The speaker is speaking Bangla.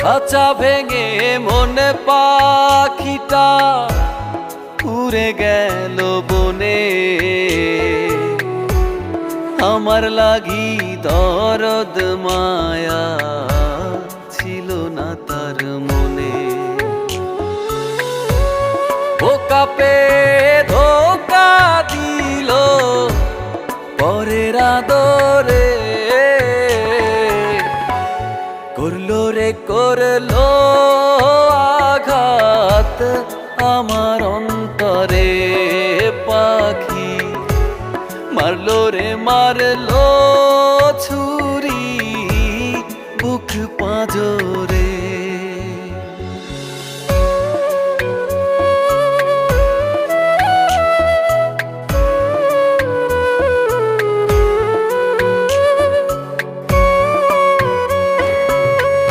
খাঁচা ভেঙে মনে পাখিটা উড়ে গেল বনে। আমার লাগি দরদ মায়া ছিল না তার মনে। বোকা পে ধোকা দিল পরের আদরে, করলো রে করলো আঘাত আমার অন্তরে। পাখি মারলো রে মারলো ছুরি বুক পাঁজরে।